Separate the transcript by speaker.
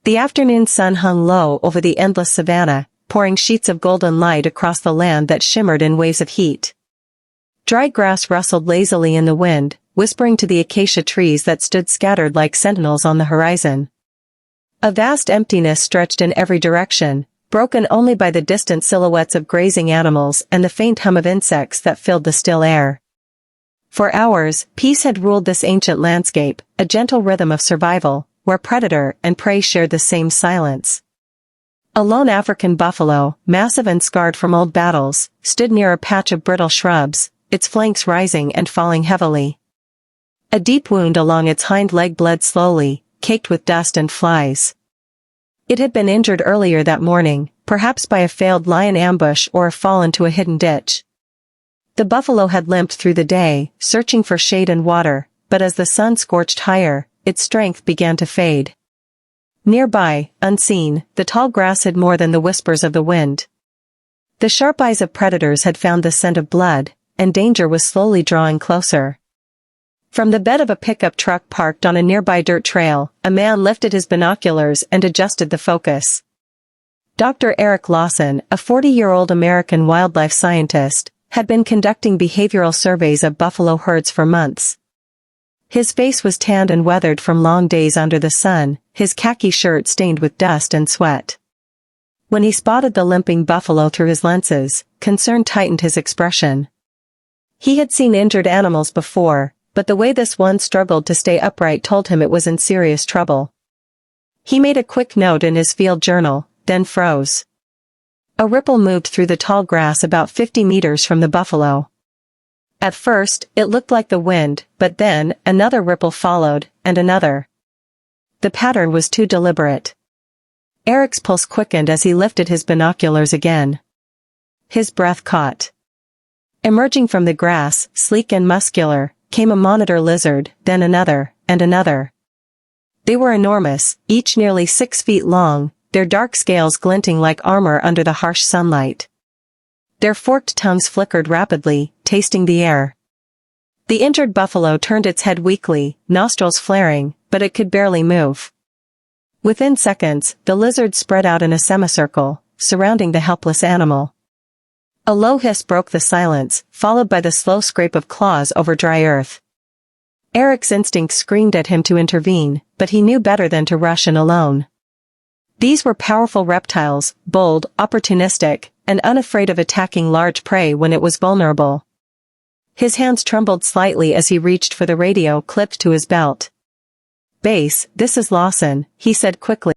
Speaker 1: The afternoon sun hung low over the endless savanna, pouring sheets of golden light across the land that shimmered in waves of heat. Dry grass rustled lazily in the wind, whispering to the acacia trees that stood scattered like sentinels on the horizon. A vast emptiness stretched in every direction, broken only by the distant silhouettes of grazing animals and the faint hum of insects that filled the still air. For hours, peace had ruled this ancient landscape, a gentle rhythm of survival, where predator and prey shared the same silence. A lone African buffalo, massive and scarred from old battles, stood near a patch of brittle shrubs, its flanks rising and falling heavily. A deep wound along its hind leg bled slowly, caked with dust and flies. It had been injured earlier that morning, perhaps by a failed lion ambush or a fall into a hidden ditch. The buffalo had limped through the day, searching for shade and water, but as the sun scorched higher, its strength began to fade. Nearby, unseen, the tall grass hid more than the whispers of the wind. The sharp eyes of predators had found the scent of blood, and danger was slowly drawing closer. From the bed of a pickup truck parked on a nearby dirt trail, a man lifted his binoculars and adjusted the focus. Dr. Eric Lawson, a 40-year-old American wildlife scientist, had been conducting behavioral surveys of buffalo herds for months. His face was tanned and weathered from long days under the sun, his khaki shirt stained with dust and sweat. When he spotted the limping buffalo through his lenses, concern tightened his expression. He had seen injured animals before, but the way this one struggled to stay upright told him it was in serious trouble. He made a quick note in his field journal, then froze. A ripple moved through the tall grass about 50 meters from the buffalo. At first, it looked like the wind, but then, another ripple followed, and another. The pattern was too deliberate. Eric's pulse quickened as he lifted his binoculars again. His breath caught. Emerging from the grass, sleek and muscular, came a monitor lizard, then another, and another. They were enormous, each nearly 6 feet long, their dark scales glinting like armor under the harsh sunlight. Their forked tongues flickered rapidly, tasting the air. The injured buffalo turned its head weakly, nostrils flaring, but it could barely move. Within seconds, the lizard spread out in a semicircle, surrounding the helpless animal. A low hiss broke the silence, followed by the slow scrape of claws over dry earth. Eric's instinct screamed at him to intervene, but he knew better than to rush in alone. These were powerful reptiles, bold, opportunistic, and unafraid of attacking large prey when it was vulnerable. His hands trembled slightly as he reached for the radio clipped to his belt. "Base, this is Lawson," he said quickly.